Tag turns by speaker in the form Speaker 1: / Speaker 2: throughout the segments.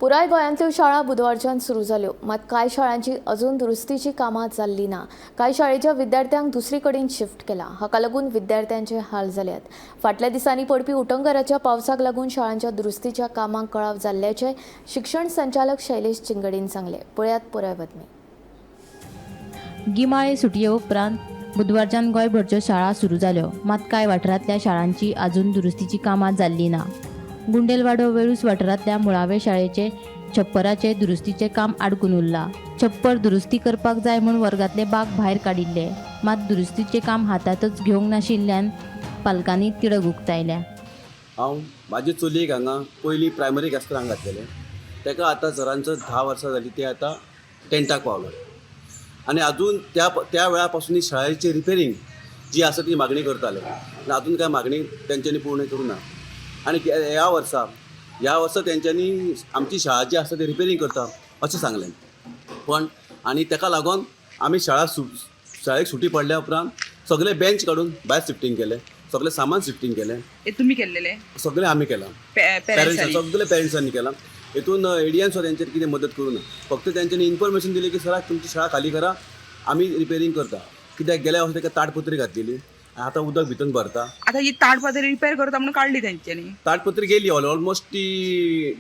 Speaker 1: पुराय गोंयांतल्यो शाळा बुधवारच्यान सुरू जाल्यो, मात कांय शाळांची अजून दुरुस्तीची कामां जाल्लीं ना. कांय शाळेच्या विद्यार्थ्यांक दुसरे कडेन शिफ्ट केला. हाका लागून विद्यार्थ्यांचे हाल जाल्यात. फाटल्या दिसांनी पडपी उटंगराच्या पावसाक लागून शाळांच्या दुरुस्तीच्या कामांक कळाव जाल्ल्याचे शिक्षण संचालक शैलेश चिंगडेन सांगले. पळयात पुराय बातमी.
Speaker 2: गिमाळे सुटये उपरांत बुधवारच्यान गोंयभरच्यो शाळा सुरू जाल्यो, मात कांय वाठारांतल्या शाळांची अजून दुरुस्तीची कामां जाल्लीं ना. गुंडेलवाडो वेळूस वाठारांतल्या मुळावे शाळेचे छप्पराचे दुरुस्तीचे काम आडकून उरलां. छप्पर दुरुस्ती करपाक जाय म्हूण वर्गांतले बाग भायर काडिल्ले, मात दुरुस्तीचें काम हातांतच घेवंक नाशिल्ल्यान पालकांनी तिडक उक्तायल्या.
Speaker 3: हांव म्हाजी चलयेक हांगा पयलीं प्रायमरीक आसतना हांगा घातलेलें. ताका आतां सरांचो 10 वर्सां जालीं. ते आतां 10थाक पावलो आनी अजून त्या वेळा पासून ही शाळेची रिपेरींग जी आसा ती मागणी करताले. अजून कांय मागणी तेंच्यांनी पूर्ण करूं ना. आनी ह्या वर्सा तेंच्यांनी आमची शाळा जी आसा ती रिपेरींग करता अशें सांगलें. पण आनी ताका लागून आमी शाळेक सुटी पडल्या उपरांत सगळे बेंच काडून भायर शिफ्टींग केलें. सगळें सामान शिफ्टींग केलें.
Speaker 4: तुम्ही केलेले?
Speaker 3: सगळें आमी केलां. सगळे पेरंट्सांनी केलां. हितून एडियन सुद्दां तेंचेर कितें मदत करूं ना. फक्त तेंच्यांनी इन्फॉर्मेशन दिली की सराक तुमची शाळा खाली करा, आमी रिपेरींग करता. कित्याक गेल्या वर्सा ताका ताडपत्री घातलेली, आतां उदक भितून भरता.
Speaker 4: आता ही ताडपत्री रिपेअर करता म्हणून काढली त्यांच्यानी.
Speaker 3: ताडपत्री गेली ऑलमोस्ट ती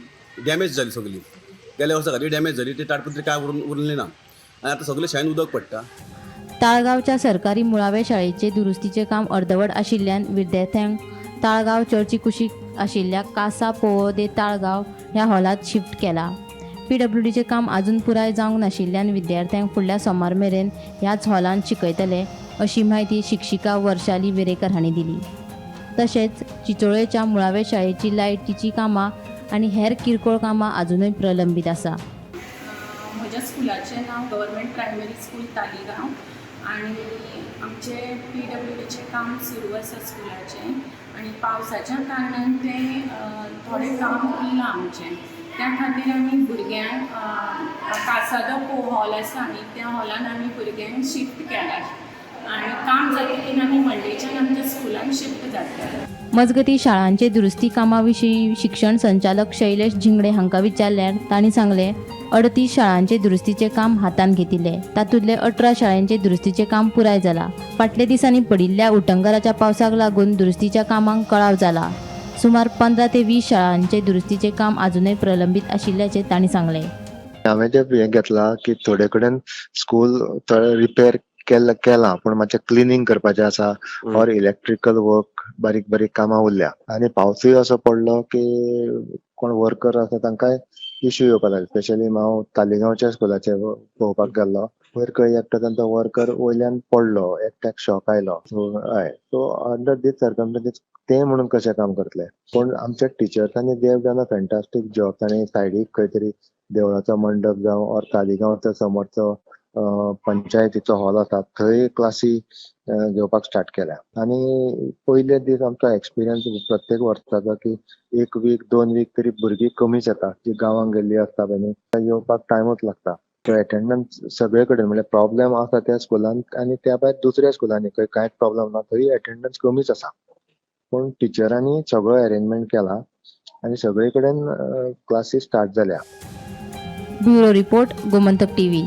Speaker 3: डॅमेज जाली सगळी. गेल्या वर्सा खाली डॅमेज जाली. ती ताडपत्री काय उरली ना आनी आतां सगळे शाळेन उदक पडटा.
Speaker 2: ताळगांवच्या सरकारी मुळावे शाळेचे दुरुस्तीचे काम अर्दवट आशिल्ल्यान विद्यार्थ्यांक ताळगांव चर्ची कुशीक आशिल्ल्या कासा पोवो दे ताळगांव ह्या हॉलांत शिफ्ट केला. PWDचें काम आजून पुराय जावंक नाशिल्ल्यान विद्यार्थ्यांक फुडल्या सोमार मेरेन ह्याच हॉलांत शिकयतले अशी माहिती शिक्षिका वर्षाली वेरेकर हांणी दिली. तशेंच चिंचोळेच्या मुळावे शाळेची लायटीची कामां आनी हेर किरकोळ कामां अजूनय प्रलंबीत आसा.
Speaker 5: म्हज्या स्कुलाचें नांव गव्हर्मेंट प्रायमरी स्कूल तालिगांव आनी आमचें PWDचें काम सुरू आसा स्कुलाचें आनी पावसाच्या कारणान तें थोडें काम उरलां आमचें. त्या खातीर आमी भुरग्यांक कासादो हॉल आसा आनी त्या हॉलान आमी भुरग्यांक शिफ्ट केल्यात आनी काम जातकीर आमी मंडेच्यान आमच्या स्कुलान शिफ्ट जातले.
Speaker 2: मजगतीं शाळांचे दुरुस्ती कामां विशीं शिक्षण संचालक शैलेश झिंगडे हांकां विचारल्यार तांणी सांगलें 38 शाळांचे दुरुस्तीचें काम हातांत घेतिल्ले. तातूंतले 18 शाळांचे दुरुस्तीचें काम पुराय जालां. फाटल्या दिसांनी पडिल्ल्या उटंगराच्या पावसाक लागून दुरुस्तीच्या कामांक कळाव जाला. सुमार 15 ते 20 शाळांचे दुरुस्तीचें काम अजूनय प्रलंबीत आशिल्ल्याचें तांणी सांगलें.
Speaker 6: हांवें जे घेतला की थोडे कडेन स्कूल रिपेर केला पण मातशें क्लिनींग करपाचें आसा ऑर इलेक्ट्रिकल वर्क बारीक बारीक कामां उरल्या. आनी पावसूय असो पडलो की कोण वर्कर आसा तांकां इश्यू येवपाक लागले. स्पेशली हांव तालिगांवच्या स्कुलाचेर पळोवपाक गेल्लो. वयर खंय एकटो तांचो वर्कर वयल्यान पडलो, एकट्याक शॉक आयलो. सो अंडर दीस सर्कमस्टन्सीस ते म्हणून कशें काम करतले. पण आमच्या टिचर्सांनी they have done a fantastic job. तांणी सायडीक खंय तरी देवळाचो मंडप जावं ऑर तालिगांवचो समोरचो पंचायतीचो हॉल आसा थंय क्लासी घेवपाक स्टार्ट केल्या. आनी पयले दीस आमचो एक्सपिरियन्स प्रत्येक वर्साचो की 1 वीक 2 वीक तरी भुरगीं कमीच येता. जी गांवांक गेल्ली आसता पळय येवपाक टायमूच लागता. एटेंडन्स सगळे कडेन म्हणजे प्रॉब्लेम आसा त्या स्कुलांत आनी त्या भायर दुसऱ्या स्कुलांनी खंय कांयच प्रॉब्लेम ना थंय एटेंडन्स कमीच आसा. पूण टिचरांनी सगळो अरेंजमेंट केला आनी सगळे कडेन क्लासी स्टार्ट जाल्या.
Speaker 2: Bureau report, Gomantak TV.